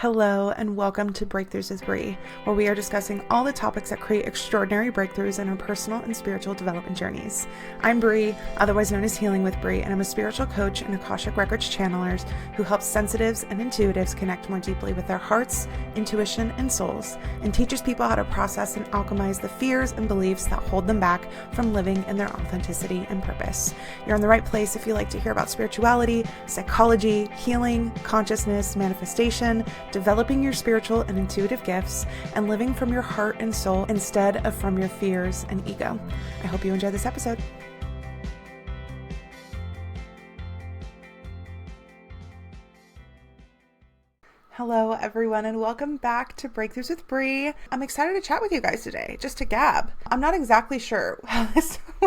Hello and welcome to Breakthroughs with Bree, where we are discussing all the topics that create extraordinary breakthroughs in our personal and spiritual development journeys. I'm Bree, otherwise known as Healing with Bree, and I'm a spiritual coach and Akashic Records channelers who helps sensitives and intuitives connect more deeply with their hearts, intuition, and souls, and teaches people how to process and alchemize the fears and beliefs that hold them back from living in their authenticity and purpose. You're in the right place if you like to hear about spirituality, psychology, healing, consciousness, manifestation, developing your spiritual and intuitive gifts, and living from your heart and soul instead of from your fears and ego. I hope you enjoy this episode. Hello, everyone, and welcome back to Breakthroughs with Bree. I'm excited to chat with you guys today, just to gab. I'm not exactly sure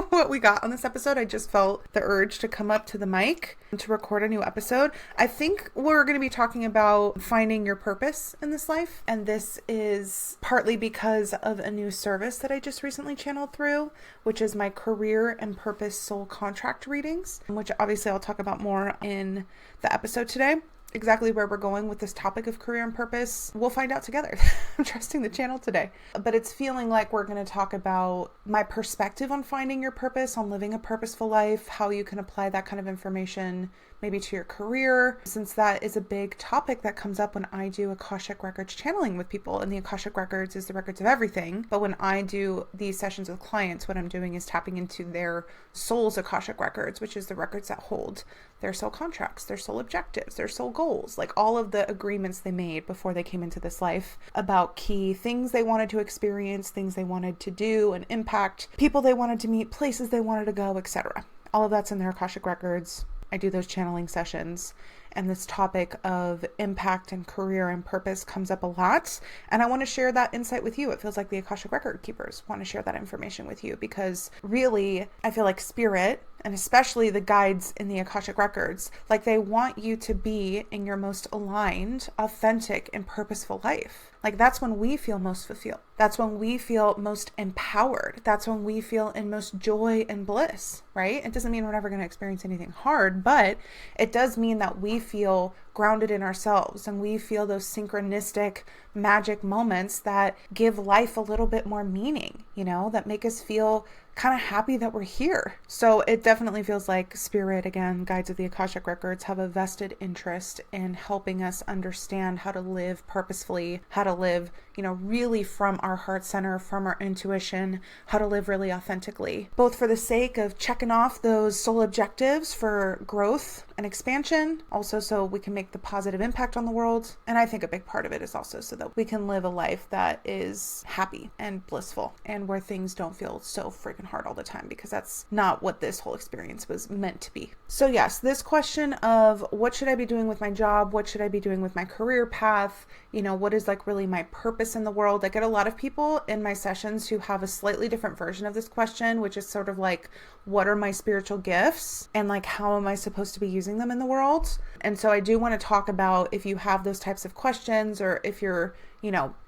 what we got on this episode. I just felt the urge to come up to the mic to record a new episode. I think we're going to be talking about finding your purpose in this life, and this is partly because of a new service that I just recently channeled through, which is my career and purpose soul contract readings, which obviously I'll talk about more in the episode today. Exactly where we're going with this topic of career and purpose, we'll find out together. I'm trusting the channel today. But it's feeling like we're going to talk about my perspective on finding your purpose, on living a purposeful life, how you can apply that kind of information maybe to your career, since that is a big topic that comes up when I do Akashic Records channeling with people. And the Akashic Records is the records of everything. But when I do these sessions with clients, what I'm doing is tapping into their soul's Akashic Records, which is the records that hold their soul contracts, their soul objectives, their soul goals, like all of the agreements they made before they came into this life about key things they wanted to experience, things they wanted to do and impact, people they wanted to meet, places they wanted to go, etc. All of that's in their Akashic Records. I do those channeling sessions, and this topic of impact and career and purpose comes up a lot. And I want to share that insight with you. It feels like the Akashic Record keepers want to share that information with you, because really, I feel like spirit, and especially the guides in the Akashic Records, like they want you to be in your most aligned, authentic, and purposeful life. Like that's when we feel most fulfilled. That's when we feel most empowered. That's when we feel in most joy and bliss, right? It doesn't mean we're never going to experience anything hard, but it does mean that we feel grounded in ourselves and we feel those synchronistic magic moments that give life a little bit more meaning, that make us feel kind of happy that we're here. So it definitely feels like spirit, again, guides of the Akashic Records have a vested interest in helping us understand how to live purposefully, how to live, really from our heart center, from our intuition, how to live really authentically, both for the sake of checking off those soul objectives for growth and expansion, also so we can make the positive impact on the world. And I think a big part of it is also so that we can live a life that is happy and blissful and where things don't feel so freaking hard all the time, because that's not what this whole experience was meant to be. So yes, this question of what should I be doing with my job? What should I be doing with my career path? What is like really my purpose in the world? I get a lot of people in my sessions who have a slightly different version of this question, which is sort of like, what are my spiritual gifts? And like, how am I supposed to be using them in the world? And so I do want to talk about, if you have those types of questions, or if you're,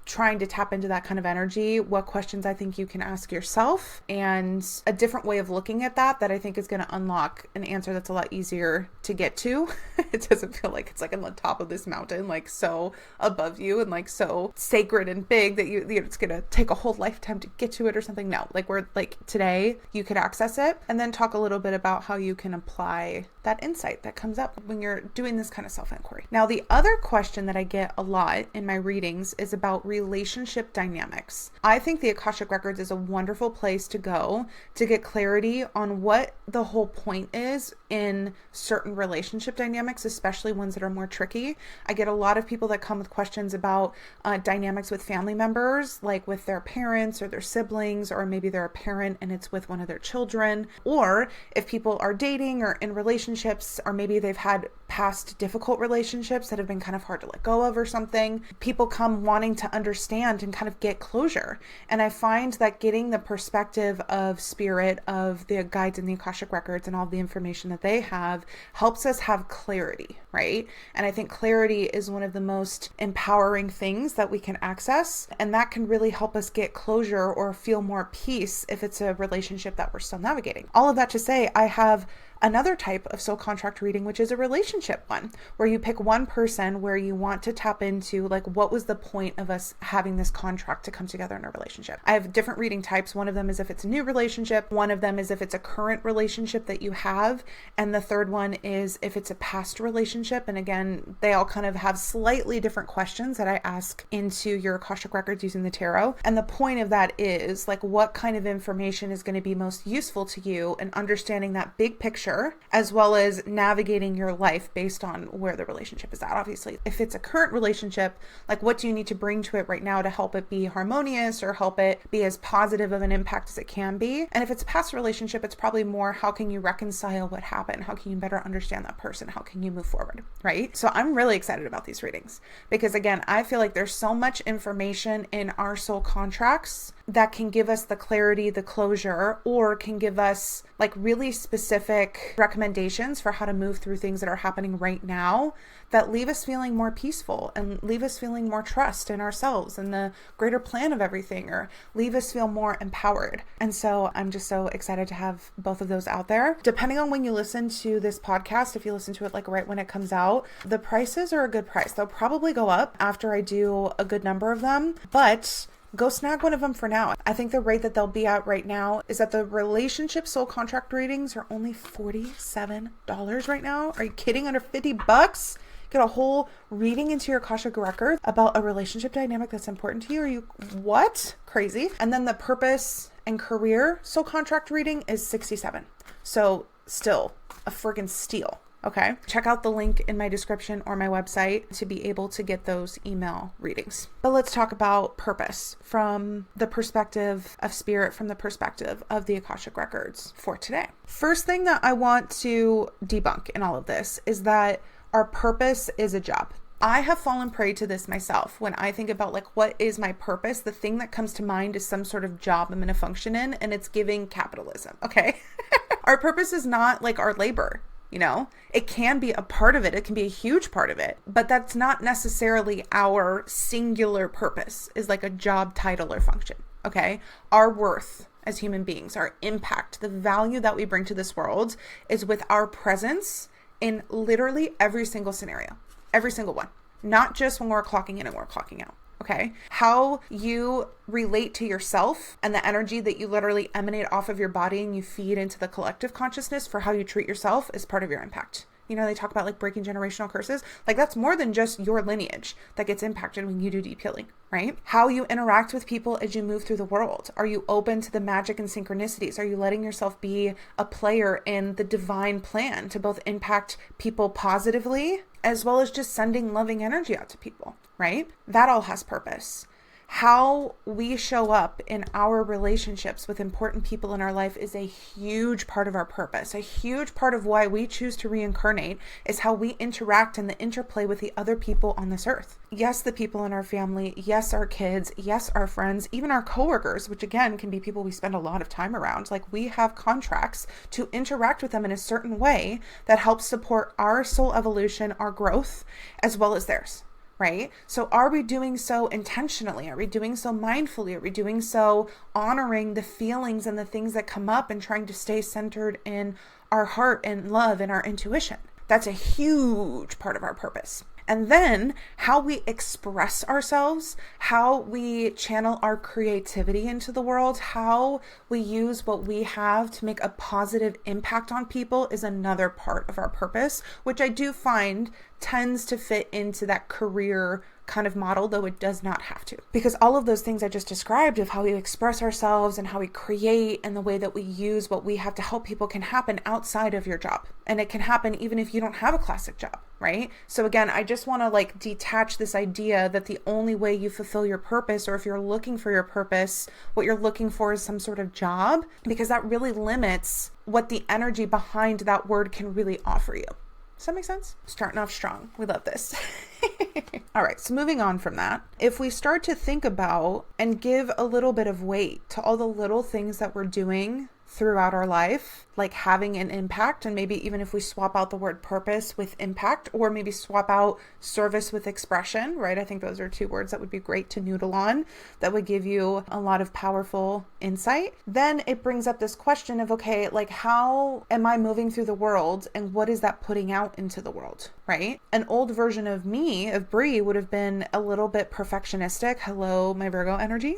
trying to tap into that kind of energy, what questions I think you can ask yourself, and a different way of looking at that I think is going to unlock an answer that's a lot easier to get to. It doesn't feel like it's like on the top of this mountain, like so above you and like so sacred and big that it's going to take a whole lifetime to get to it or something. No, like we're like today you could access it, and then talk a little bit about how you can apply that insight that comes up when you're doing this kind of self-inquiry. Now, the other question that I get a lot in my readings is about relationship dynamics. I think the Akashic Records is a wonderful place to go to get clarity on what the whole point is in certain relationship dynamics, especially ones that are more tricky. I get a lot of people that come with questions about dynamics with family members, like with their parents or their siblings, or maybe they're a parent and it's with one of their children, or if people are dating or in relationships, or maybe they've had past difficult relationships that have been kind of hard to let go of or something. People come wanting to understand and kind of get closure. And I find that getting the perspective of spirit, of the guides in the Akashic Records and all the information that they have, helps us have clarity, right? And I think clarity is one of the most empowering things that we can access. And that can really help us get closure or feel more peace if it's a relationship that we're still navigating. All of that to say, I have another type of soul contract reading, which is a relationship one, where you pick one person where you want to tap into, like, what was the point of us having this contract to come together in a relationship. I have different reading types. One of them is if it's a new relationship. One of them is if it's a current relationship that you have. And the third one is if it's a past relationship. And again, they all kind of have slightly different questions that I ask into your Akashic records using the tarot. And the point of that is, like, what kind of information is going to be most useful to you and understanding that big picture, as well as navigating your life based on where the relationship is at. Obviously, if it's a current relationship, like, what do you need to bring to it right now to help it be harmonious or help it be as positive of an impact as it can be? And if it's a past relationship, it's probably more, how can you reconcile what happened? How can you better understand that person? How can you move forward? Right? So I'm really excited about these readings because, again, I feel like there's so much information in our soul contracts that can give us the clarity, the closure, or can give us like really specific recommendations for how to move through things that are happening right now that leave us feeling more peaceful and leave us feeling more trust in ourselves and the greater plan of everything, or leave us feel more empowered. And so I'm just so excited to have both of those out there. Depending on when you listen to this podcast, if you listen to it like right when it comes out, the prices are a good price. They'll probably go up after I do a good number of them, but go snag one of them for now. I think the rate that they'll be at right now is that the relationship soul contract readings are only $47 right now. Are you kidding? Under $50? Get a whole reading into your Akashic record about a relationship dynamic that's important to you. Are you what? Crazy. And then the purpose and career soul contract reading is $67. So still a friggin' steal. Okay. Check out the link in my description or my website to be able to get those email readings. But let's talk about purpose from the perspective of spirit, from the perspective of the Akashic records for today. First thing that I want to debunk in all of this is that our purpose is a job. I have fallen prey to this myself. When I think about like, what is my purpose? The thing that comes to mind is some sort of job I'm going to function in, and it's giving capitalism. Okay. Our purpose is not like our labor. You know, it can be a part of it. It can be a huge part of it, but that's not necessarily our singular purpose, is like a job title or function. Okay. Our worth as human beings, our impact, the value that we bring to this world is with our presence in literally every single scenario, every single one, not just when we're clocking in and we're clocking out. Okay. How you relate to yourself and the energy that you literally emanate off of your body and you feed into the collective consciousness for how you treat yourself is part of your impact. You know, they talk about like breaking generational curses. Like, that's more than just your lineage that gets impacted when you do deep healing, right? How you interact with people as you move through the world. Are you open to the magic and synchronicities? Are you letting yourself be a player in the divine plan to both impact people positively as well as just sending loving energy out to people, right? That all has purpose. How we show up in our relationships with important people in our life is a huge part of our purpose. A huge part of why we choose to reincarnate is how we interact and the interplay with the other people on this earth. Yes, the people in our family. Yes, our kids. Yes, our friends, even our coworkers, which again can be people we spend a lot of time around. Like, we have contracts to interact with them in a certain way that helps support our soul evolution, our growth, as well as theirs. Right? So are we doing so intentionally? Are we doing so mindfully? Are we doing so honoring the feelings and the things that come up and trying to stay centered in our heart and love and our intuition? That's a huge part of our purpose. And then how we express ourselves, how we channel our creativity into the world, how we use what we have to make a positive impact on people is another part of our purpose, which I do find tends to fit into that career kind of model, though it does not have to. Because all of those things I just described of how we express ourselves and how we create and the way that we use what we have to help people can happen outside of your job. And it can happen even if you don't have a classic job, right? So again, I just want to like detach this idea that the only way you fulfill your purpose, or if you're looking for your purpose, what you're looking for is some sort of job, because that really limits what the energy behind that word can really offer you. Does that make sense? Starting off strong. We love this. All right. So moving on from that, if we start to think about and give a little bit of weight to all the little things that we're doing throughout our life, like having an impact. And maybe even if we swap out the word purpose with impact, or maybe swap out service with expression, right? I think those are two words that would be great to noodle on, that would give you a lot of powerful insight. Then it brings up this question of, okay, like how am I moving through the world, and what is that putting out into the world, right? An old version of me, of Brie, would have been a little bit perfectionistic. Hello, my Virgo energy.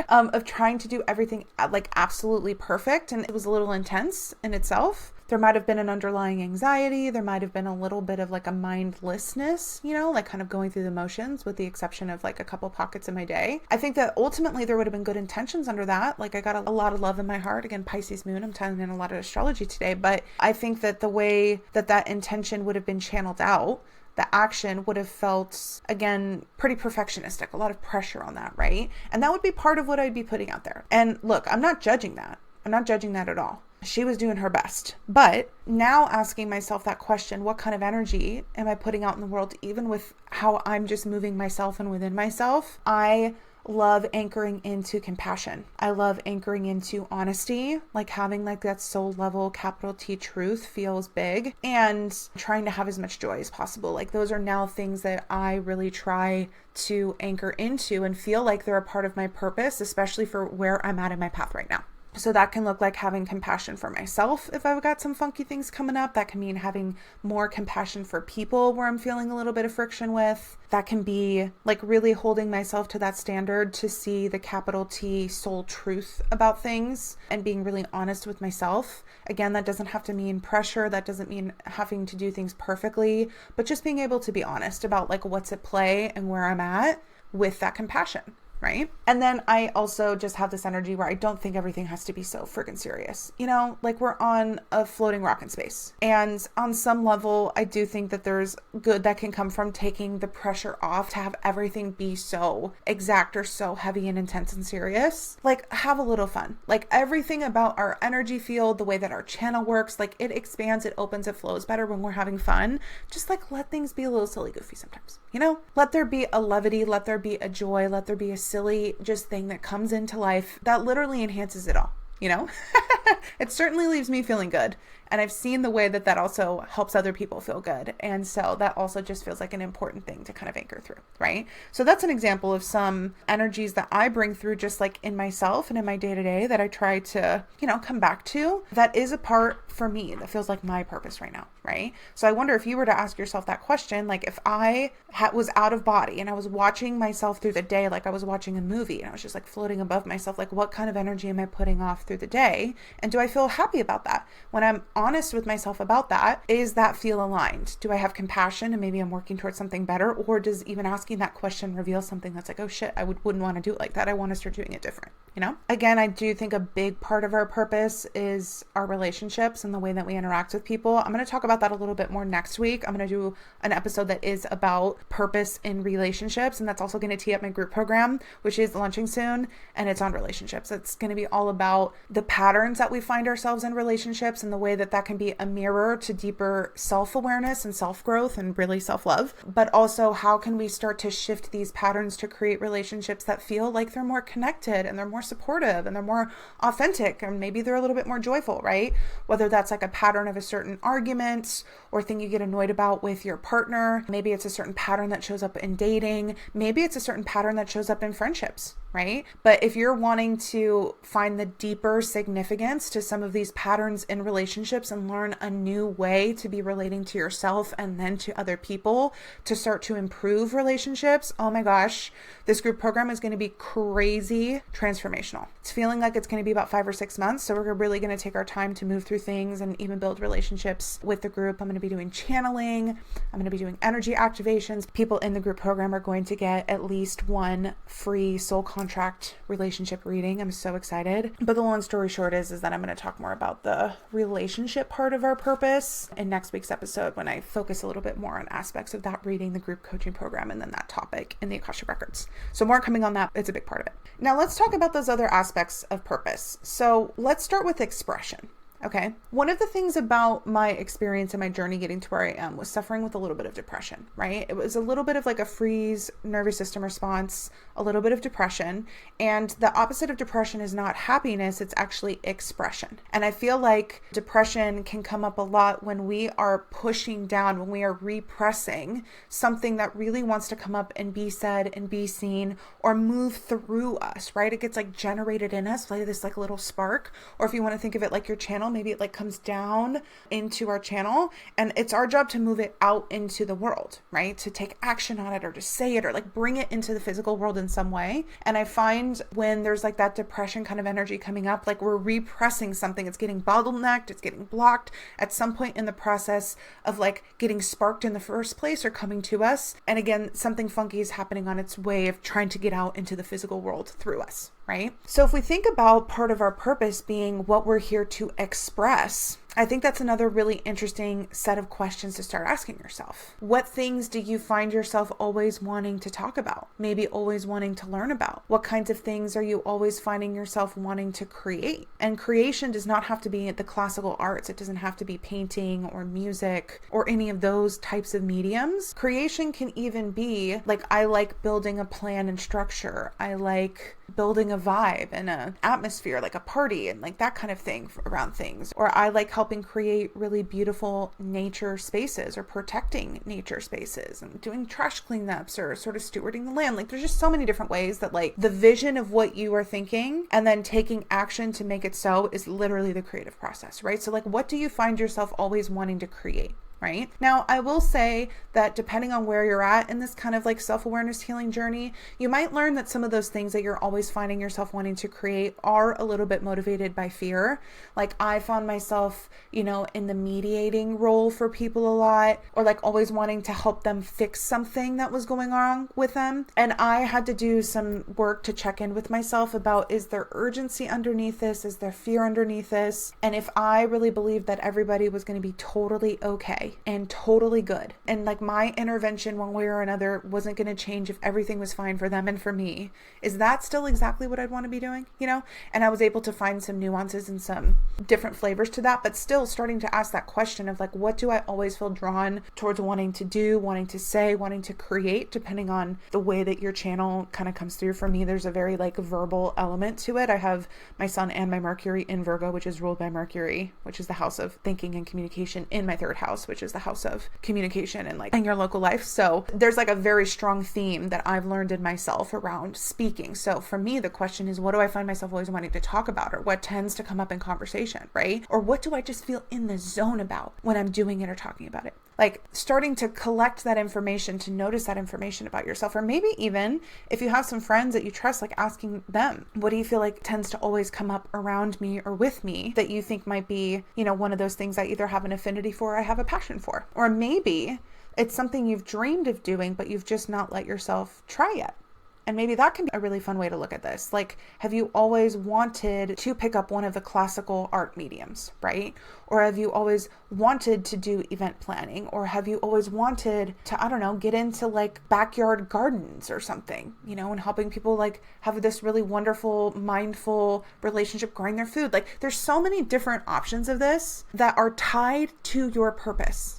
Of trying to do everything like absolutely perfect. And it was a little intense in itself. There might have been an underlying anxiety. There might have been a little bit of like a mindlessness, like kind of going through the motions, with the exception of like a couple pockets in my day. I think that ultimately there would have been good intentions under that. Like I got a lot of love in my heart. Again, Pisces moon, I'm tying in a lot of astrology today, but I think that the way that intention would have been channeled out, the action would have felt, again, pretty perfectionistic, a lot of pressure on that, right? And that would be part of what I'd be putting out there. And look, I'm not judging that. I'm not judging that at all. She was doing her best. But now asking myself that question, what kind of energy am I putting out in the world, even with how I'm just moving myself and within myself? I love anchoring into compassion. I love anchoring into honesty, like having like that soul level capital T truth feels big, and trying to have as much joy as possible. Like those are now things that I really try to anchor into and feel like they're a part of my purpose, especially for where I'm at in my path right now. So that can look like having compassion for myself if I've got some funky things coming up. That can mean having more compassion for people where I'm feeling a little bit of friction with. That can be like really holding myself to that standard to see the capital T soul truth about things and being really honest with myself. Again, that doesn't have to mean pressure. That doesn't mean having to do things perfectly, but just being able to be honest about like what's at play and where I'm at with that compassion. Right? And then I also just have this energy where I don't think everything has to be so friggin' serious. Like we're on a floating rock in space. And on some level, I do think that there's good that can come from taking the pressure off to have everything be so exact or so heavy and intense and serious. Like have a little fun. Like everything about our energy field, the way that our channel works, like it expands, it opens, it flows better when we're having fun. Just like let things be a little silly goofy sometimes. Let there be a levity, let there be a joy, let there be a silly just thing that comes into life that literally enhances it all. It certainly leaves me feeling good. And I've seen the way that also helps other people feel good. And so that also just feels like an important thing to kind of anchor through, right? So that's an example of some energies that I bring through just like in myself and in my day-to-day that I try to, come back to. That is a part for me that feels like my purpose right now, right? So I wonder if you were to ask yourself that question, like if I was out of body and I was watching myself through the day, like I was watching a movie and I was just like floating above myself, like what kind of energy am I putting off through the day? And do I feel happy about that? When I'm honest with myself about that, is that feel aligned? Do I have compassion and maybe I'm working towards something better? Or does even asking that question reveal something that's like, oh shit, I wouldn't want to do it like that. I want to start doing it different, Again, I do think a big part of our purpose is our relationships and the way that we interact with people. I'm going to talk about that a little bit more next week. I'm going to do an episode that is about purpose in relationships. And that's also going to tee up my group program, which is launching soon. And it's on relationships. It's going to be all about the patterns that we find ourselves in relationships and the way that can be a mirror to deeper self-awareness and self-growth and really self-love. But also how can we start to shift these patterns to create relationships that feel like they're more connected and they're more supportive and they're more authentic and maybe they're a little bit more joyful, right? Whether that's like a pattern of a certain argument or thing you get annoyed about with your partner. Maybe it's a certain pattern that shows up in dating. Maybe it's a certain pattern that shows up in friendships, right? But if you're wanting to find the deeper significance to some of these patterns in relationships and learn a new way to be relating to yourself and then to other people to start to improve relationships, oh my gosh, this group program is going to be crazy transformational. It's feeling like it's going to be about 5 or 6 months. So we're really going to take our time to move through things and even build relationships with the group. I'm going to be doing channeling. I'm going to be doing energy activations. People in the group program are going to get at least one free soul contract relationship reading. I'm so excited. But the long story short is that I'm going to talk more about the relationship part of our purpose in next week's episode when I focus a little bit more on aspects of that reading, the group coaching program, and then that topic in the Akashic records. So more coming on that. It's a big part of it. Now let's talk about those other aspects of purpose. So let's start with expression. Okay. One of the things about my experience and my journey getting to where I am was suffering with a little bit of depression, right? It was a little bit of like a freeze nervous system response, a little bit of depression. And the opposite of depression is not happiness, it's actually expression. And I feel like depression can come up a lot when we are pushing down, when we are repressing something that really wants to come up and be said and be seen or move through us, right? It gets like generated in us, like this like little spark. Or if you want to think of it like your channel, maybe it like comes down into our channel and it's our job to move it out into the world, right? To take action on it or to say it or like bring it into the physical world in some way. And I find when there's like that depression kind of energy coming up, like we're repressing something, it's getting bottlenecked, it's getting blocked at some point in the process of like getting sparked in the first place or coming to us. And again, something funky is happening on its way of trying to get out into the physical world through us, right? So if we think about part of our purpose being what we're here to express, I think that's another really interesting set of questions to start asking yourself. What things do you find yourself always wanting to talk about? Maybe always wanting to learn about? What kinds of things are you always finding yourself wanting to create? And creation does not have to be the classical arts. It doesn't have to be painting or music or any of those types of mediums. Creation can even be like, I like building a plan and structure. I like building a vibe and an atmosphere, like a party and like that kind of thing around things. Or I like helping create really beautiful nature spaces or protecting nature spaces and doing trash cleanups or sort of stewarding the land. Like there's just so many different ways that like the vision of what you are thinking and then taking action to make it so is literally the creative process, right? So like what do you find yourself always wanting to create? Right? Now, I will say that depending on where you're at in this kind of like self-awareness healing journey, you might learn that some of those things that you're always finding yourself wanting to create are a little bit motivated by fear. Like I found myself, in the mediating role for people a lot, or like always wanting to help them fix something that was going on with them. And I had to do some work to check in with myself about, is there urgency underneath this? Is there fear underneath this? And if I really believed that everybody was going to be totally okay and totally good, and like my intervention one way or another wasn't going to change if everything was fine for them and for me, is that still exactly what I'd want to be doing? And I was able to find some nuances and some different flavors to that, but still starting to ask that question of like, what do I always feel drawn towards wanting to do, wanting to say, wanting to create, depending on the way that your channel kind of comes through. For me, there's a very like verbal element to it. I have my sun and my Mercury in Virgo, which is ruled by Mercury, which is the house of thinking and communication, in my third house, which is the house of communication and like in your local life. So there's like a very strong theme that I've learned in myself around speaking. So for me, the question is, what do I find myself always wanting to talk about, or what tends to come up in conversation, right? Or what do I just feel in the zone about when I'm doing it or talking about it? Like starting to collect that information, to notice that information about yourself, or maybe even if you have some friends that you trust, like asking them, what do you feel like tends to always come up around me or with me that you think might be, one of those things I either have an affinity for or I have a passion for? Or maybe it's something you've dreamed of doing, but you've just not let yourself try yet. And maybe that can be a really fun way to look at this. Like, have you always wanted to pick up one of the classical art mediums, right? Or have you always wanted to do event planning? Or have you always wanted to, get into like backyard gardens or something, and helping people like have this really wonderful, mindful relationship growing their food? Like, there's so many different options of this that are tied to your purpose.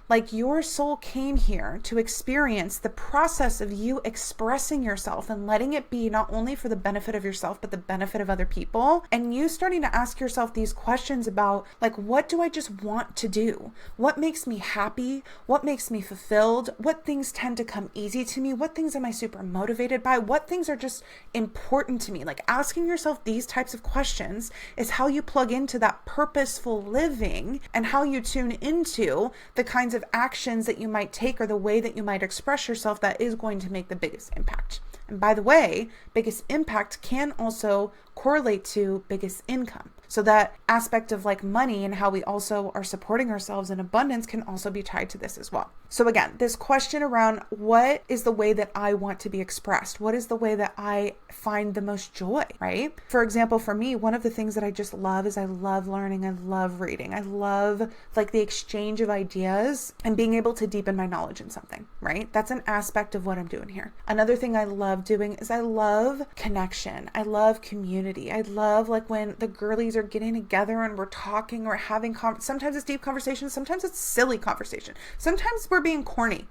Like your soul came here to experience the process of you expressing yourself and letting it be not only for the benefit of yourself, but the benefit of other people. And you starting to ask yourself these questions about like, what do I just want to do? What makes me happy? What makes me fulfilled? What things tend to come easy to me? What things am I super motivated by? What things are just important to me? Like asking yourself these types of questions is how you plug into that purposeful living and how you tune into the kinds of actions that you might take or the way that you might express yourself that is going to make the biggest impact. And by the way, biggest impact can also correlate to biggest income. So that aspect of like money and how we also are supporting ourselves in abundance can also be tied to this as well. So again, this question around what is the way that I want to be expressed? What is the way that I find the most joy, right? For example, for me, one of the things that I just love is I love learning. I love reading. I love like the exchange of ideas and being able to deepen my knowledge in something, right? That's an aspect of what I'm doing here. Another thing I love doing is I love connection. I love community. I love like when the girlies are getting together and we're talking or having sometimes it's deep conversations, sometimes it's silly conversation. Sometimes we're being corny,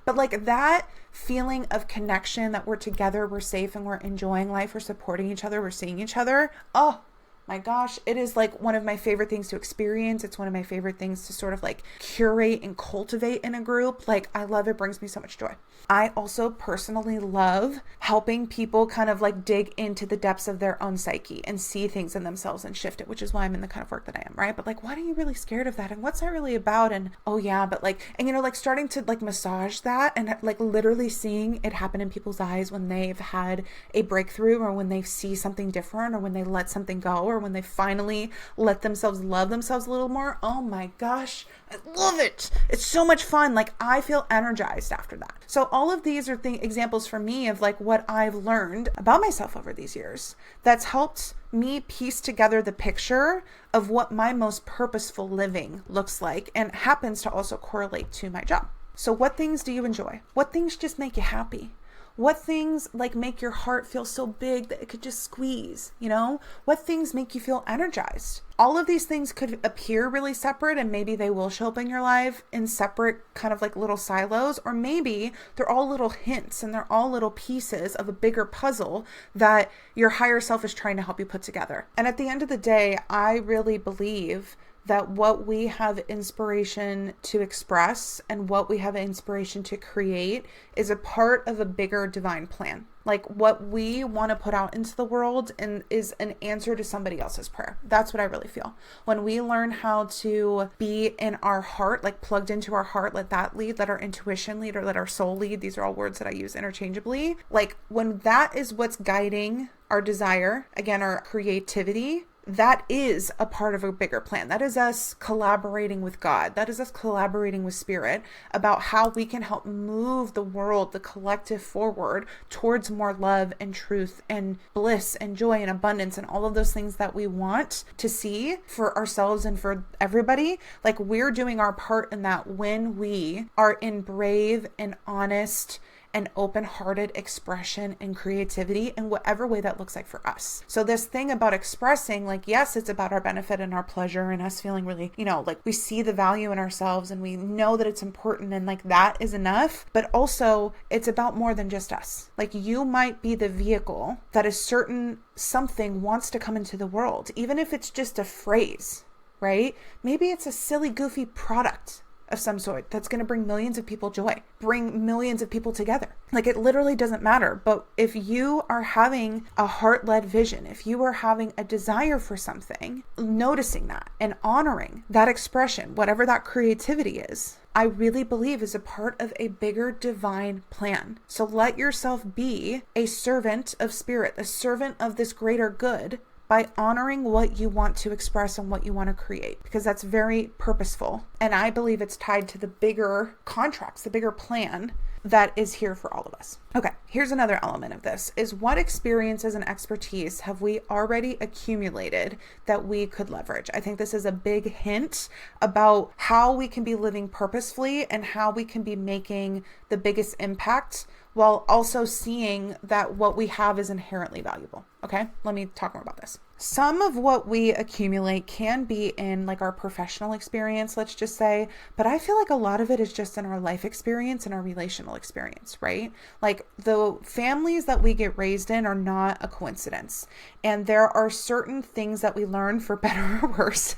but like that feeling of connection, that we're together, we're safe, and we're enjoying life, we're supporting each other, we're seeing each other. Oh my gosh, it is like one of my favorite things to experience. It's one of my favorite things to sort of like curate and cultivate in a group. Like I love it, brings me so much joy. I also personally love helping people kind of like dig into the depths of their own psyche and see things in themselves and shift it, which is why I'm in the kind of work that I am, right? But like, what are you really scared of that? And what's that really about? And oh yeah, but like, and like starting to like massage that and like literally seeing it happen in people's eyes when they've had a breakthrough or when they see something different or when they let something go or when they finally let themselves love themselves a little more. Oh my gosh, I love it. It's so much fun. Like I feel energized after that. So all of these are examples for me of like what I've learned about myself over these years that's helped me piece together the picture of what my most purposeful living looks like and happens to also correlate to my job. So what things do you enjoy? What things just make you happy? What things like make your heart feel so big that it could just squeeze, What things make you feel energized? All of these things could appear really separate and maybe they will show up in your life in separate kind of like little silos, or maybe they're all little hints and they're all little pieces of a bigger puzzle that your higher self is trying to help you put together. And at the end of the day, I really believe that what we have inspiration to express and what we have inspiration to create is a part of a bigger divine plan. Like what we want to put out into the world and is an answer to somebody else's prayer. That's what I really feel. When we learn how to be in our heart, like plugged into our heart, let that lead, let our intuition lead, or let our soul lead. These are all words that I use interchangeably. Like when that is what's guiding our desire, again, our creativity, that is a part of a bigger plan. That is us collaborating with God. That is us collaborating with Spirit about how we can help move the world, the collective forward towards more love and truth and bliss and joy and abundance and all of those things that we want to see for ourselves and for everybody. Like we're doing our part in that when we are in brave and honest and open-hearted expression and creativity in whatever way that looks like for us. So this thing about expressing, like, yes, it's about our benefit and our pleasure and us feeling really, like we see the value in ourselves and we know that it's important and like that is enough, but also it's about more than just us. Like you might be the vehicle that a certain something wants to come into the world, even if it's just a phrase, right? Maybe it's a silly, goofy product of some sort that's going to bring millions of people joy, bring millions of people together. Like it literally doesn't matter. But if you are having a heart-led vision, if you are having a desire for something, noticing that and honoring that expression, whatever that creativity is, I really believe is a part of a bigger divine plan. So let yourself be a servant of Spirit, a servant of this greater good, by honoring what you want to express and what you want to create, because that's very purposeful. And I believe it's tied to the bigger contracts, the bigger plan that is here for all of us. Okay, here's another element of this is what experiences and expertise have we already accumulated that we could leverage? I think this is a big hint about how we can be living purposefully and how we can be making the biggest impact while also seeing that what we have is inherently valuable. Okay, let me talk more about this. Some of what we accumulate can be in like our professional experience, let's just say, but I feel like a lot of it is just in our life experience and our relational experience, right? Like the families that we get raised in are not a coincidence. And there are certain things that we learn for better or worse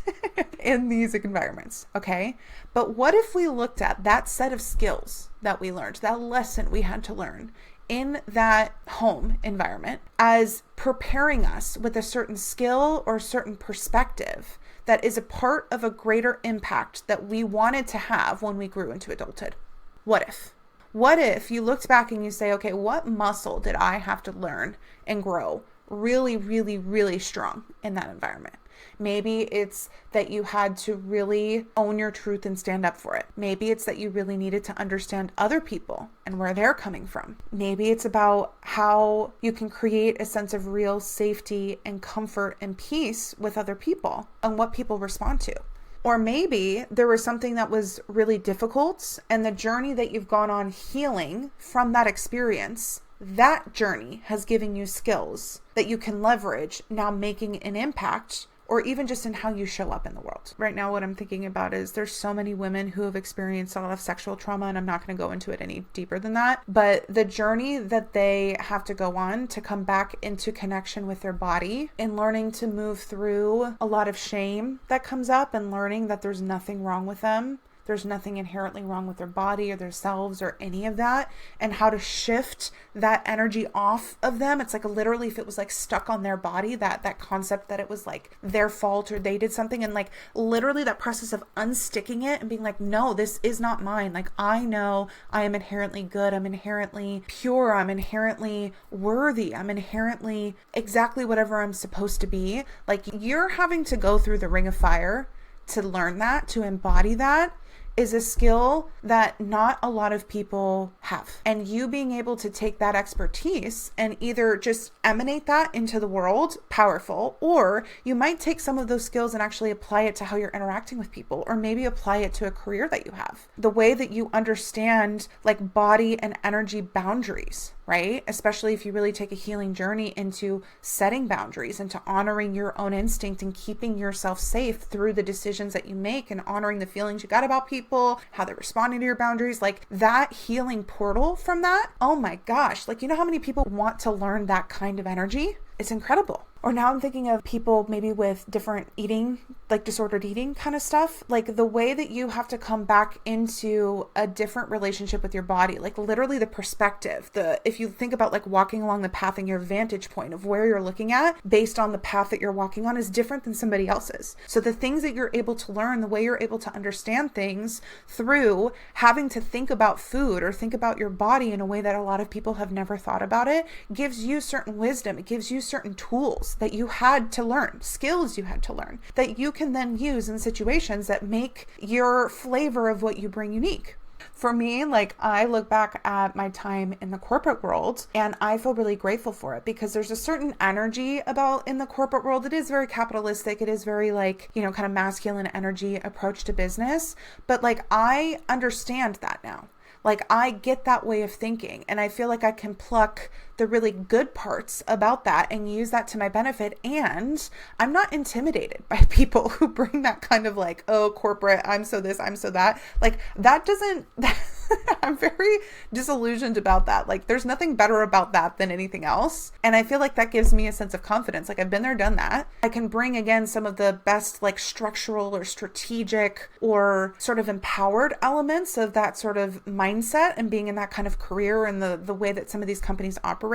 in these environments, okay? But what if we looked at that set of skills that we learned, that lesson we had to learn in that home environment as preparing us with a certain skill or certain perspective that is a part of a greater impact that we wanted to have when we grew into adulthood? What if? What if you looked back and you say, okay, what muscle did I have to learn and grow really, really, really strong in that environment? Maybe it's that you had to really own your truth and stand up for it. Maybe it's that you really needed to understand other people and where they're coming from. Maybe it's about how you can create a sense of real safety and comfort and peace with other people and what people respond to. Or maybe there was something that was really difficult, and the journey that you've gone on healing from that experience, that journey has given you skills that you can leverage now, making an impact, or even just in how you show up in the world. Right now, what I'm thinking about is there's so many women who have experienced a lot of sexual trauma, and I'm not going to go into it any deeper than that. But the journey that they have to go on to come back into connection with their body and learning to move through a lot of shame that comes up, and learning that there's nothing wrong with them. There's nothing inherently wrong with their body or their selves or any of that, and how to shift that energy off of them. It's like literally if it was like stuck on their body, that concept that it was like their fault or they did something, and like literally that process of unsticking it and being like, no, this is not mine. Like, I know I am inherently good. I'm inherently pure. I'm inherently worthy. I'm inherently exactly whatever I'm supposed to be. Like, you're having to go through the ring of fire to learn that, to embody that, is a skill that not a lot of people have. And you being able to take that expertise and either just emanate that into the world, powerful, or you might take some of those skills and actually apply it to how you're interacting with people, or maybe apply it to a career that you have. The way that you understand like body and energy boundaries, right? Especially if you really take a healing journey into setting boundaries, into honoring your own instinct and keeping yourself safe through the decisions that you make, and honoring the feelings you got about people, how they're responding to your boundaries, like that healing portal from that. Oh my gosh. Like, you know how many people want to learn that kind of energy? It's incredible. Or now I'm thinking of people maybe with different eating, like disordered eating kind of stuff. Like the way that you have to come back into a different relationship with your body, like literally the perspective, if you think about like walking along the path, and your vantage point of where you're looking at based on the path that you're walking on is different than somebody else's. So the things that you're able to learn, the way you're able to understand things through having to think about food or think about your body in a way that a lot of people have never thought about it, gives you certain wisdom. It gives you certain tools that you had to learn, skills you had to learn, that you can then use in situations that make your flavor of what you bring unique. For me, like, I look back at my time in the corporate world and I feel really grateful for it, because there's a certain energy about in the corporate world. It is very capitalistic. It is very like, you know, kind of masculine energy approach to business. But like, I understand that now. Like, I get that way of thinking, and I feel like I can pluck the really good parts about that and use that to my benefit. And I'm not intimidated by people who bring that kind of like, oh, corporate, I'm so this, I'm so that. Like, that doesn't, I'm very disillusioned about that. Like, there's nothing better about that than anything else. And I feel like that gives me a sense of confidence. Like, I've been there, done that. I can bring again some of the best like structural or strategic or sort of empowered elements of that sort of mindset and being in that kind of career and the way that some of these companies operate.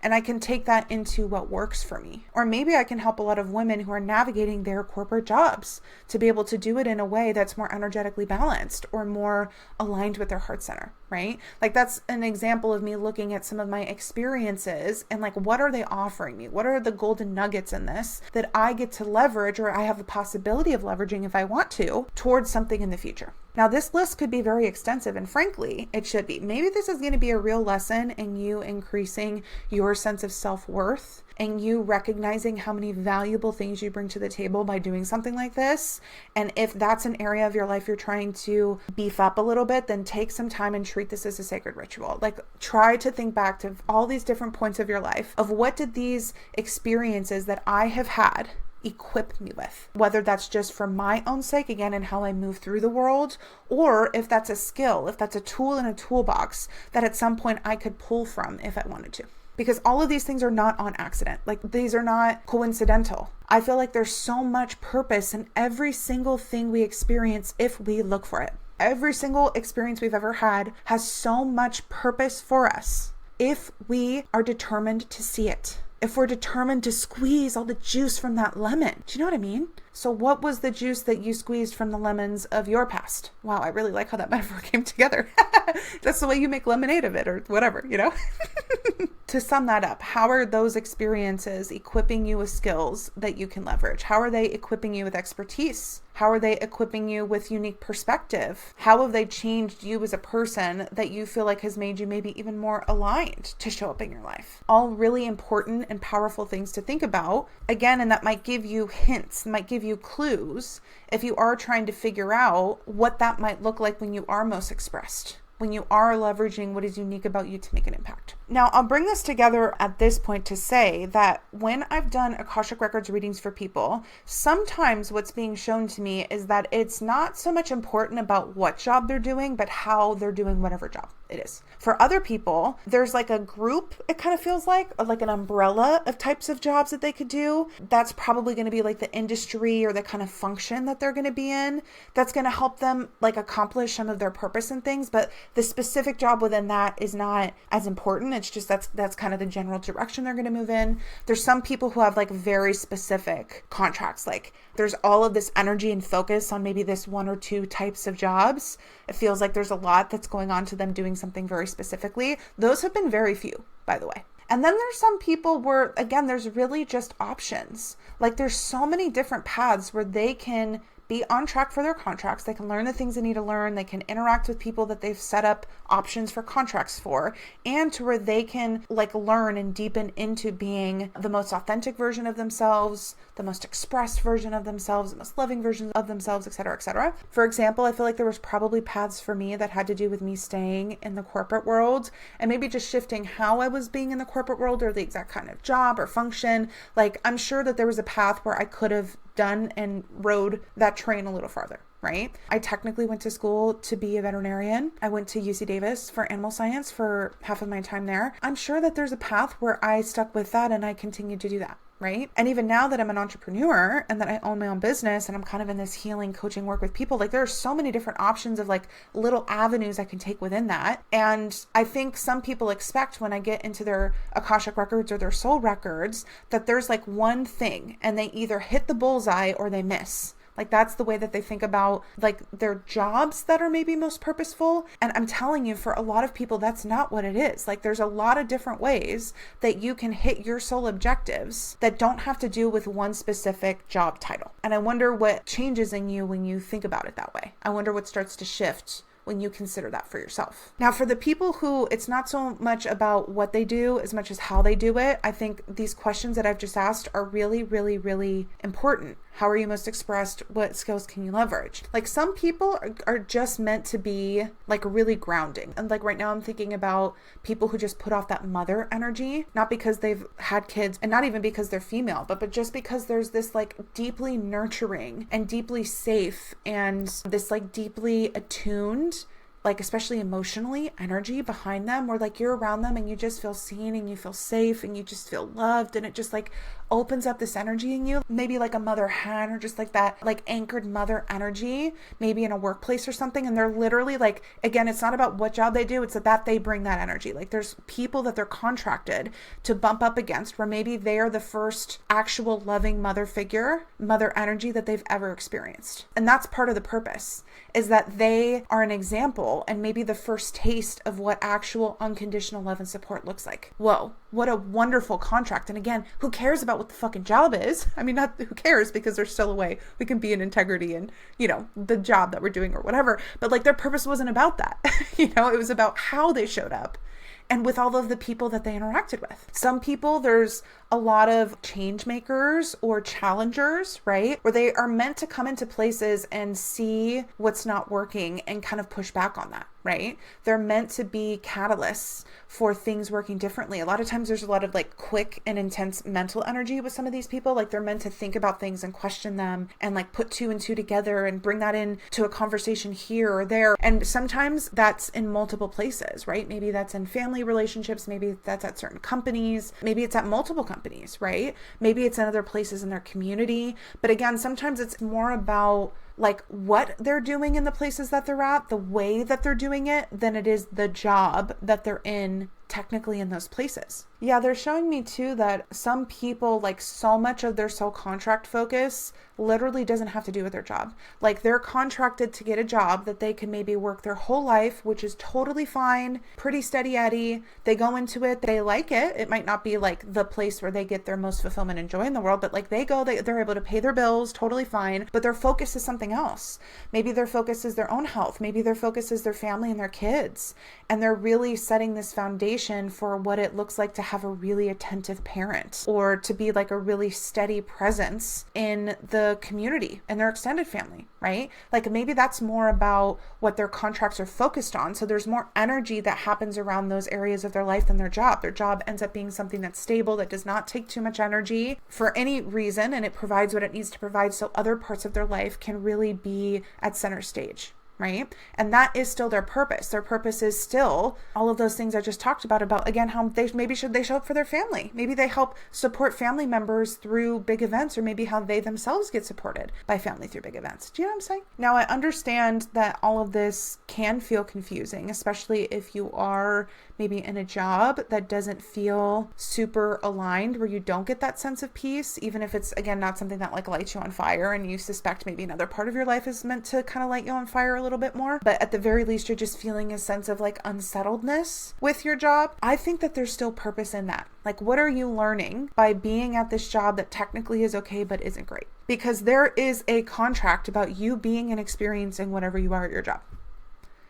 And I can take that into what works for me. Or maybe I can help a lot of women who are navigating their corporate jobs to be able to do it in a way that's more energetically balanced or more aligned with their heart center, right? Like, that's an example of me looking at some of my experiences and like, what are they offering me? What are the golden nuggets in this that I get to leverage, or I have the possibility of leveraging if I want to, towards something in the future? Now, this list could be very extensive, and frankly, it should be. Maybe this is going to be a real lesson in you increasing your sense of self-worth and you recognizing how many valuable things you bring to the table by doing something like this. And if that's an area of your life you're trying to beef up a little bit, then take some time and treat this as a sacred ritual. Like, try to think back to all these different points of your life of what did these experiences that I have had equip me with, whether that's just for my own sake, again, and how I move through the world, or if that's a skill, if that's a tool in a toolbox that at some point I could pull from if I wanted to. Because all of these things are not on accident. Like, these are not coincidental. I feel like there's so much purpose in every single thing we experience if we look for it. Every single experience we've ever had has so much purpose for us if we are determined to see it. if we're determined to squeeze all the juice from that lemon. Do you know what I mean? So what was the juice that you squeezed from the lemons of your past? Wow, I really like how that metaphor came together. That's the way you make lemonade of it, or whatever, you know? To sum that up, how are those experiences equipping you with skills that you can leverage? How are they equipping you with expertise? How are they equipping you with unique perspective? How have they changed you as a person that you feel like has made you maybe even more aligned to show up in your life? All really important and powerful things to think about. Again, and that might give you hints, might give you clues if you are trying to figure out what that might look like when you are most expressed, when you are leveraging what is unique about you to make an impact. Now, I'll bring this together at this point to say that when I've done Akashic Records readings for people, sometimes what's being shown to me is that it's not so much important about what job they're doing, but how they're doing whatever job it is. For other people, there's like a group, it kind of feels like an umbrella of types of jobs that they could do. That's probably going to be like the industry or the kind of function that they're going to be in. That's going to help them like accomplish some of their purpose and things, but the specific job within that is not as important. It's just that's kind of the general direction they're going to move in. There's some people who have like very specific contracts. Like there's all of this energy and focus on maybe this one or two types of jobs. It feels like there's a lot that's going on to them doing something very specifically. Those have been very few, by the way. And then there's some people where, again, there's really just options. Like there's so many different paths where they can be on track for their contracts. They can learn the things they need to learn. They can interact with people that they've set up options for contracts for, and to where they can like learn and deepen into being the most authentic version of themselves, the most expressed version of themselves, the most loving version of themselves, etc., etc. For example, I feel like there was probably paths for me that had to do with me staying in the corporate world and maybe just shifting how I was being in the corporate world or the exact kind of job or function. Like I'm sure that there was a path where I could have done and rode that train a little farther, right? I technically went to school to be a veterinarian. I went to UC Davis for animal science for half of my time there. I'm sure that there's a path where I stuck with that and I continued to do that, right? And even now that I'm an entrepreneur and that I own my own business and I'm kind of in this healing coaching work with people, like there are so many different options of like little avenues I can take within that. And I think some people expect when I get into their Akashic records or their soul records that there's like one thing and they either hit the bullseye or they miss. Like that's the way that they think about like their jobs that are maybe most purposeful. And I'm telling you, for a lot of people, that's not what it is. Like there's a lot of different ways that you can hit your soul objectives that don't have to do with one specific job title. And I wonder what changes in you when you think about it that way. I wonder what starts to shift when you consider that for yourself. Now, for the people who it's not so much about what they do as much as how they do it, I think these questions that I've just asked are really, really, really important. How are you most expressed? What skills can you leverage? Like some people are just meant to be like really grounding. And like right now I'm thinking about people who just put off that mother energy, not because they've had kids and not even because they're female, but just because there's this like deeply nurturing and deeply safe and this like deeply attuned, like especially emotionally, energy behind them where like you're around them and you just feel seen and you feel safe and you just feel loved, and it just like opens up this energy in you, maybe like a mother hen or just like that like anchored mother energy, maybe in a workplace or something. And they're literally like, again, it's not about what job they do, it's that they bring that energy. Like there's people that they're contracted to bump up against where maybe they are the first actual loving mother figure, mother energy that they've ever experienced. And that's part of the purpose, is that they are an example and maybe the first taste of what actual unconditional love and support looks like. Whoa, what a wonderful contract. And again, who cares about what the fucking job is? I mean, not who cares, because there's still a way we can be in integrity and, you know, the job that we're doing or whatever. But like their purpose wasn't about that. You know, it was about how they showed up and with all of the people that they interacted with. Some people, there's a lot of change makers or challengers, right? Where they are meant to come into places and see what's not working and kind of push back on that, right? They're meant to be catalysts for things working differently. A lot of times there's a lot of like quick and intense mental energy with some of these people. Like they're meant to think about things and question them and like put two and two together and bring that in to a conversation here or there. And sometimes that's in multiple places, right? Maybe that's in family relationships. Maybe that's at certain companies. Maybe it's at multiple companies, right? Maybe it's in other places in their community. But again, sometimes it's more about like what they're doing in the places that they're at, the way that they're doing it, than it is the job that they're in technically in those places. Yeah, they're showing me too that some people, like, so much of their soul contract focus literally doesn't have to do with their job. Like, they're contracted to get a job that they can maybe work their whole life, which is totally fine, pretty steady Eddie. They go into it, they like it. It might not be like the place where they get their most fulfillment and joy in the world, but like they're able to pay their bills, totally fine, but their focus is something else. Maybe their focus is their own health. Maybe their focus is their family and their kids. And they're really setting this foundation for what it looks like to have a really attentive parent, or to be like a really steady presence in the community and their extended family, right? Like, maybe that's more about what their contracts are focused on. So there's more energy that happens around those areas of their life than their job. Their job ends up being something that's stable, that does not take too much energy for any reason, and it provides what it needs to provide so other parts of their life can really be at center stage. Right? And that is still their purpose. Their purpose is still all of those things I just talked about, again, how they show up for their family. Maybe they help support family members through big events, or maybe how they themselves get supported by family through big events. Do you know what I'm saying? Now, I understand that all of this can feel confusing, especially if you are maybe in a job that doesn't feel super aligned, where you don't get that sense of peace, even if it's, again, not something that like lights you on fire, and you suspect maybe another part of your life is meant to kind of light you on fire a little bit more. But at the very least, you're just feeling a sense of like unsettledness with your job. I think that there's still purpose in that. Like, what are you learning by being at this job that technically is okay, but isn't great? Because there is a contract about you being and experiencing whatever you are at your job.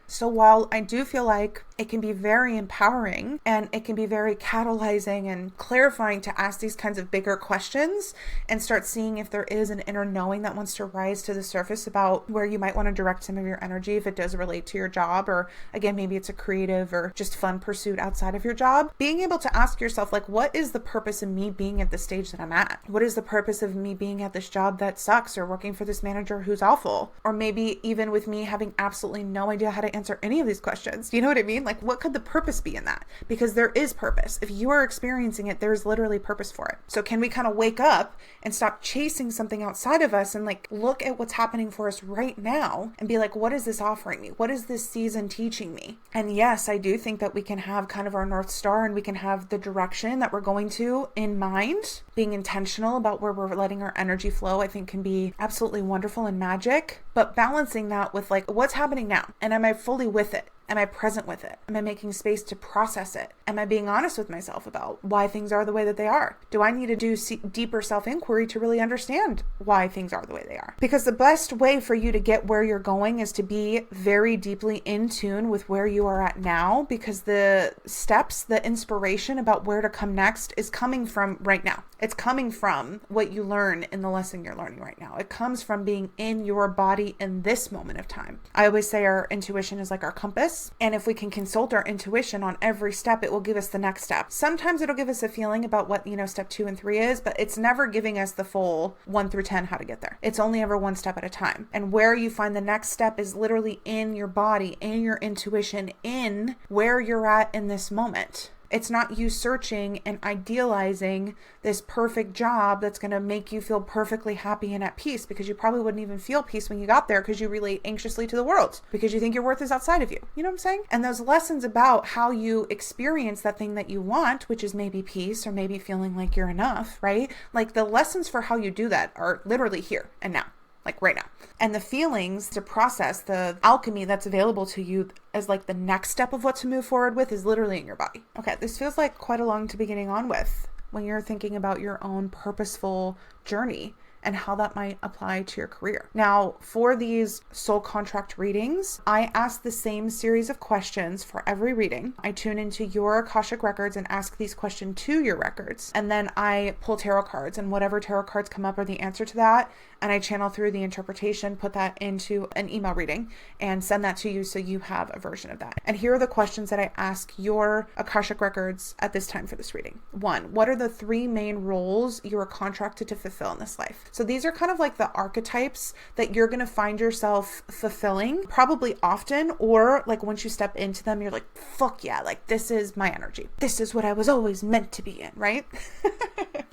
So while I do feel like it can be very empowering and it can be very catalyzing and clarifying to ask these kinds of bigger questions and start seeing if there is an inner knowing that wants to rise to the surface about where you might want to direct some of your energy, if it does relate to your job, or again, maybe it's a creative or just fun pursuit outside of your job, being able to ask yourself, like, what is the purpose of me being at the stage that I'm at? What is the purpose of me being at this job that sucks, or working for this manager who's awful? Or maybe even with me having absolutely no idea how to answer any of these questions. You know what I mean? Like, what could the purpose be in that? Because there is purpose. If you are experiencing it, there's literally purpose for it. So can we kind of wake up and stop chasing something outside of us and like look at what's happening for us right now and be like, what is this offering me? What is this season teaching me? And yes, I do think that we can have kind of our North Star, and we can have the direction that we're going to in mind. Being intentional about where we're letting our energy flow, I think, can be absolutely wonderful and magic. But balancing that with like, what's happening now? And am I fully with it? Am I present with it? Am I making space to process it? Am I being honest with myself about why things are the way that they are? Do I need to do deeper self-inquiry to really understand why things are the way they are? Because the best way for you to get where you're going is to be very deeply in tune with where you are at now, because the steps, the inspiration about where to come next is coming from right now. It's coming from what you learn in the lesson you're learning right now. It comes from being in your body in this moment of time. I always say our intuition is like our compass. And if we can consult our intuition on every step, it will give us the next step. Sometimes it'll give us a feeling about what, step 2 and 3 is, but it's never giving us the full 1 through 10 how to get there. It's only ever one step at a time. And where you find the next step is literally in your body, in your intuition, in where you're at in this moment. It's not you searching and idealizing this perfect job that's going to make you feel perfectly happy and at peace, because you probably wouldn't even feel peace when you got there, because you relate anxiously to the world, because you think your worth is outside of you. You know what I'm saying? And those lessons about how you experience that thing that you want, which is maybe peace or maybe feeling like you're enough, right? Like, the lessons for how you do that are literally here and now. Like right now. And the feelings to process, the alchemy that's available to you as like the next step of what to move forward with, is literally in your body. Okay, this feels like quite a long to be getting on with when you're thinking about your own purposeful journey and how that might apply to your career. Now, for these soul contract readings, I ask the same series of questions for every reading. I tune into your Akashic records and ask these questions to your records. And then I pull tarot cards, and whatever tarot cards come up are the answer to that. And I channel through the interpretation, put that into an email reading, and send that to you so you have a version of that. And here are the questions that I ask your Akashic records at this time for this reading. 1, what are the 3 main roles you are contracted to fulfill in this life? So these are kind of like the archetypes that you're going to find yourself fulfilling, probably often, or like once you step into them, you're like, fuck yeah, like this is my energy. This is what I was always meant to be in, right?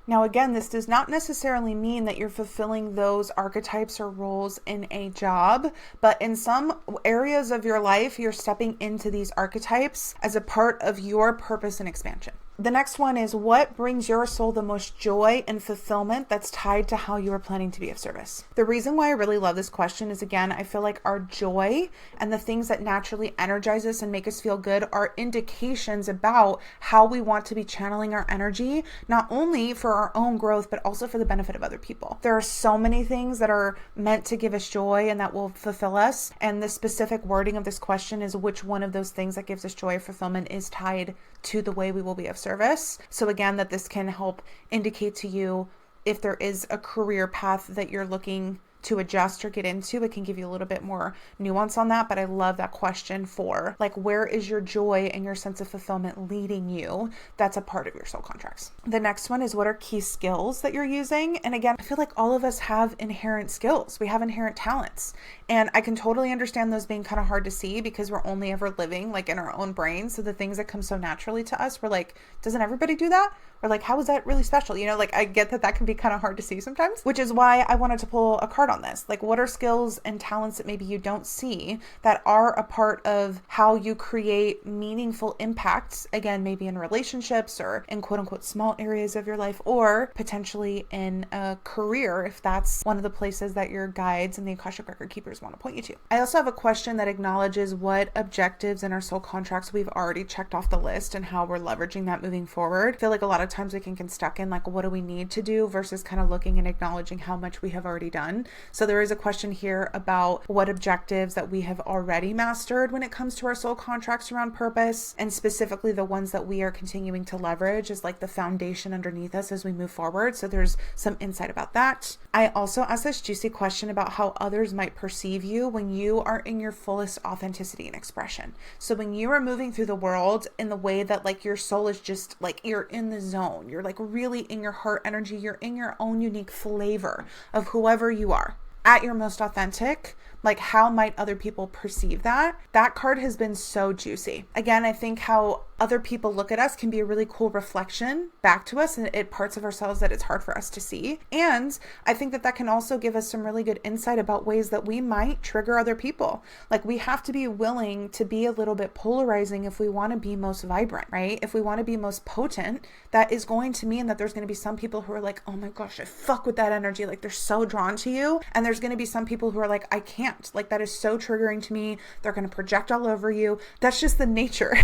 Now, again, this does not necessarily mean that you're fulfilling those archetypes or roles in a job, but in some areas of your life, you're stepping into these archetypes as a part of your purpose and expansion. The next one is, what brings your soul the most joy and fulfillment that's tied to how you are planning to be of service? The reason why I really love this question is, again, I feel like our joy and the things that naturally energize us and make us feel good are indications about how we want to be channeling our energy, not only for our own growth, but also for the benefit of other people. There are so many things that are meant to give us joy and that will fulfill us. And the specific wording of this question is which one of those things that gives us joy or fulfillment is tied to the way we will be of service. So again, that this can help indicate to you if there is a career path that you're looking to adjust or get into. It can give you a little bit more nuance on that, but I love that question for like, where is your joy and your sense of fulfillment leading you? That's a part of your soul contracts. The next one is, what are key skills that you're using? And again, I feel like all of us have inherent skills. We have inherent talents, and I can totally understand those being kind of hard to see because we're only ever living like in our own brain. So the things that come so naturally to us, we're like, doesn't everybody do that? Or like, how is that really special? You know, like I get that can be kind of hard to see sometimes, which is why I wanted to pull a card on this. Like, what are skills and talents that maybe you don't see that are a part of how you create meaningful impacts? Again, maybe in relationships or in quote unquote small areas of your life, or potentially in a career, if that's one of the places that your guides and the Akashic record keepers want to point you to. I also have a question that acknowledges what objectives in our soul contracts we've already checked off the list and how we're leveraging that moving forward. I feel like a lot of times we can get stuck in like, what do we need to do versus kind of looking and acknowledging how much we have already done. So there is a question here about what objectives that we have already mastered when it comes to our soul contracts around purpose, and specifically the ones that we are continuing to leverage as like the foundation underneath us as we move forward. So there's some insight about that. I also asked this juicy question about how others might perceive you when you are in your fullest authenticity and expression. So when you are moving through the world in the way that like your soul is just like, you're in the zone, you're like really in your heart energy, you're in your own unique flavor of whoever you are at your most authentic, like how might other people perceive that? That card has been so juicy. Again, I think how other people look at us can be a really cool reflection back to us and it parts of ourselves that it's hard for us to see. And I think that can also give us some really good insight about ways that we might trigger other people. Like we have to be willing to be a little bit polarizing if we want to be most vibrant, right? If we want to be most potent, that is going to mean that there's going to be some people who are like, oh my gosh, I fuck with that energy. Like they're so drawn to you. And there's going to be some people who are like, I can't. Like that is so triggering to me. They're going to project all over you. That's just the nature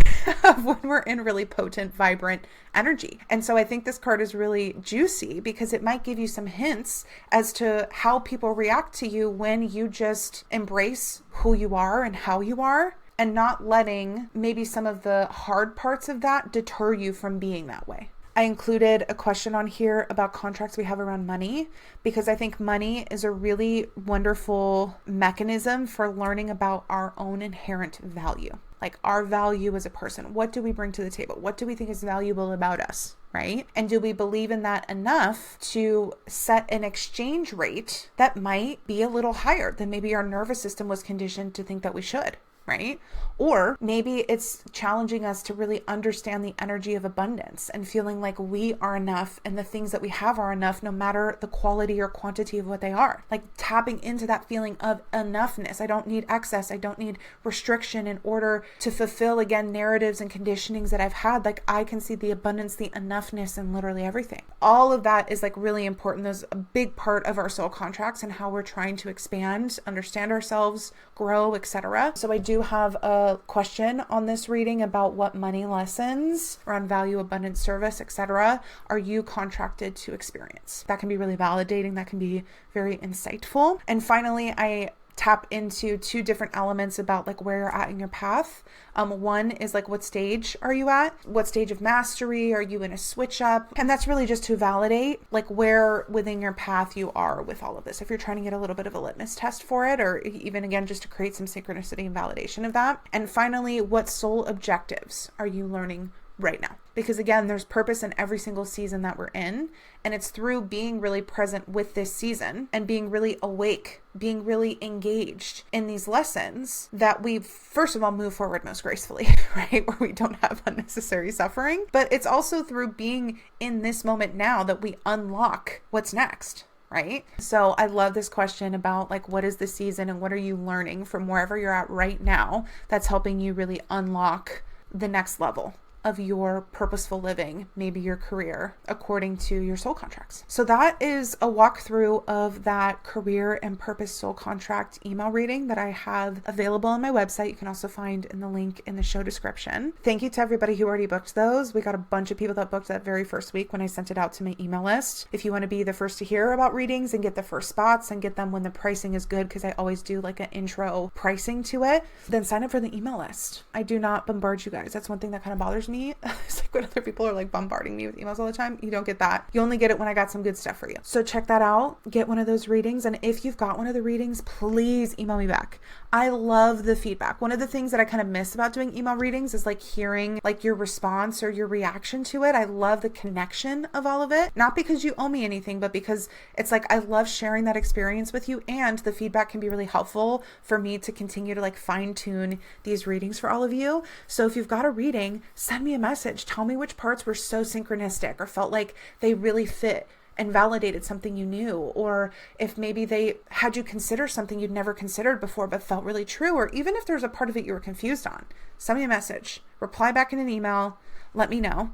of when we're in really potent, vibrant energy. And so I think this card is really juicy because it might give you some hints as to how people react to you when you just embrace who you are and how you are, and not letting maybe some of the hard parts of that deter you from being that way. I included a question on here about contracts we have around money, because I think money is a really wonderful mechanism for learning about our own inherent value. Like our value as a person. What do we bring to the table? What do we think is valuable about us? Right? And do we believe in that enough to set an exchange rate that might be a little higher than maybe our nervous system was conditioned to think that we should? Right? Or maybe it's challenging us to really understand the energy of abundance and feeling like we are enough and the things that we have are enough no matter the quality or quantity of what they are. Like tapping into that feeling of enoughness. I don't need excess. I don't need restriction in order to fulfill, again, narratives and conditionings that I've had. Like I can see the abundance, the enoughness in literally everything. All of that is like really important. There's a big part of our soul contracts and how we're trying to expand, understand ourselves, grow, etc. So I do have a question on this reading about what money lessons around value, abundance, service, etc. are you contracted to experience. That can be really validating. That can be very insightful. And finally, I tap into two different elements about like where you're at in your path. One is like, what stage are you at? What stage of mastery? Are you in a switch up? And that's really just to validate like where within your path you are with all of this. If you're trying to get a little bit of a litmus test for it, or even again, just to create some synchronicity and validation of that. And finally, what soul objectives are you learning right now. Because again, there's purpose in every single season that we're in. And it's through being really present with this season and being really awake, being really engaged in these lessons that we, first of all, move forward most gracefully, right? Where we don't have unnecessary suffering. But it's also through being in this moment now that we unlock what's next. Right? So I love this question about like, what is the season and what are you learning from wherever you're at right now that's helping you really unlock the next level of your purposeful living, maybe your career, according to your soul contracts. So that is a walkthrough of that career and purpose soul contract email reading that I have available on my website. You can also find in the link in the show description. Thank you to everybody who already booked those. We got a bunch of people that booked that very first week when I sent it out to my email list. If you want to be the first to hear about readings and get the first spots and get them when the pricing is good, because I always do like an intro pricing to it, then sign up for the email list. I do not bombard you guys. That's one thing that kind of bothers me. It's like when other people are like bombarding me with emails all the time. You don't get that. You only get it when I got some good stuff for you. So check that out. Get one of those readings. And if you've got one of the readings, please email me back. I love the feedback. One of the things that I kind of miss about doing email readings is like hearing like your response or your reaction to it. I love the connection of all of it. Not because you owe me anything, but because it's like I love sharing that experience with you, and the feedback can be really helpful for me to continue to like fine tune these readings for all of you. So if you've got a reading, send me a message. Tell me which parts were so synchronistic or felt like they really fit and validated something you knew, or if maybe they had you consider something you'd never considered before but felt really true, or even if there's a part of it you were confused on. Send me a message, reply back in an email, let me know,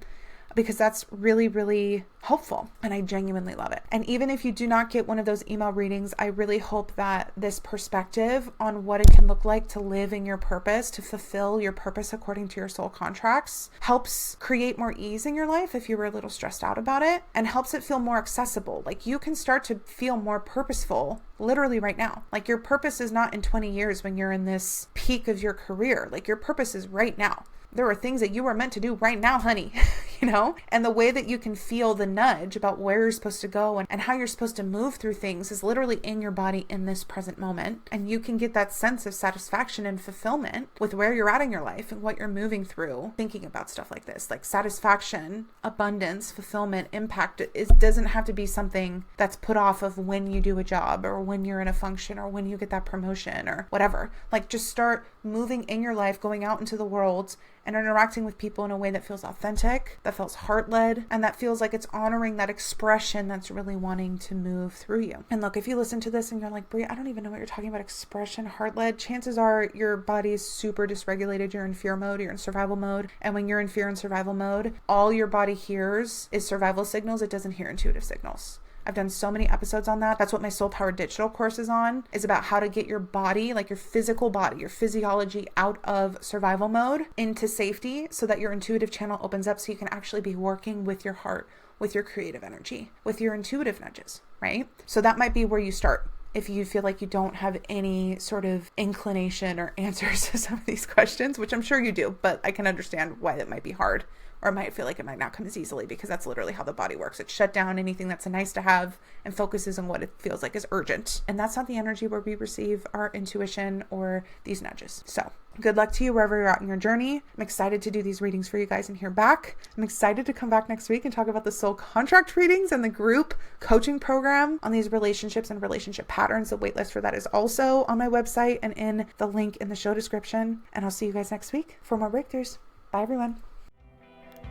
because that's really, really helpful and I genuinely love it. And even if you do not get one of those email readings, I really hope that this perspective on what it can look like to live in your purpose, to fulfill your purpose according to your soul contracts, helps create more ease in your life if you were a little stressed out about it, and helps it feel more accessible. Like you can start to feel more purposeful literally right now. Like your purpose is not in 20 years when you're in this peak of your career. Like your purpose is right now. There are things that you are meant to do right now, honey, you know? And the way that you can feel the nudge about where you're supposed to go and how you're supposed to move through things is literally in your body in this present moment. And you can get that sense of satisfaction and fulfillment with where you're at in your life and what you're moving through, thinking about stuff like this. Like satisfaction, abundance, fulfillment, impact. It doesn't have to be something that's put off of when you do a job or when you're in a function or when you get that promotion or whatever. Like just start moving in your life, going out into the world and interacting with people in a way that feels authentic, that feels heart-led, and that feels like it's honoring that expression that's really wanting to move through you. And look, if you listen to this and you're like, Brie, I don't even know what you're talking about, expression, heart-led, chances are your body is super dysregulated. You're in fear mode, you're in survival mode. And when you're in fear and survival mode, all your body hears is survival signals. It doesn't hear intuitive signals. I've done so many episodes on that. That's what my Soul Power Digital course is on, is about how to get your body, like your physical body, your physiology out of survival mode into safety so that your intuitive channel opens up so you can actually be working with your heart, with your creative energy, with your intuitive nudges, right? So that might be where you start. If you feel like you don't have any sort of inclination or answers to some of these questions, which I'm sure you do, but I can understand why that might be hard. Or it might feel like it might not come as easily because that's literally how the body works. It shut down anything that's a nice to have and focuses on what it feels like is urgent. And that's not the energy where we receive our intuition or these nudges. So good luck to you wherever you're at in your journey. I'm excited to do these readings for you guys and hear back. I'm excited to come back next week and talk about the soul contract readings and the group coaching program on these relationships and relationship patterns. The waitlist for that is also on my website and in the link in the show description. And I'll see you guys next week for more breakthroughs. Bye, everyone.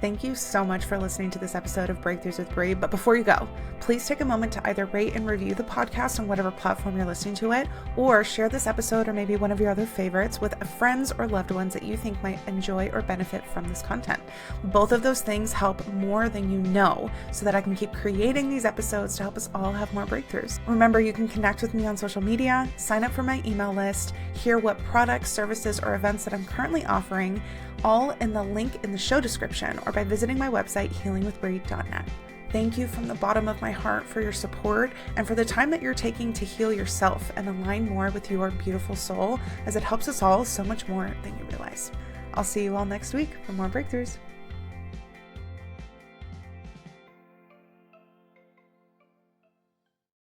Thank you so much for listening to this episode of Breakthroughs with Brie. But before you go, please take a moment to either rate and review the podcast on whatever platform you're listening to it, or share this episode or maybe one of your other favorites with friends or loved ones that you think might enjoy or benefit from this content. Both of those things help more than you know, so that I can keep creating these episodes to help us all have more breakthroughs. Remember, you can connect with me on social media, sign up for my email list, hear what products, services, or events that I'm currently offering, all in the link in the show description or by visiting my website, healingwithbrie.net. Thank you from the bottom of my heart for your support and for the time that you're taking to heal yourself and align more with your beautiful soul, as it helps us all so much more than you realize. I'll see you all next week for more breakthroughs.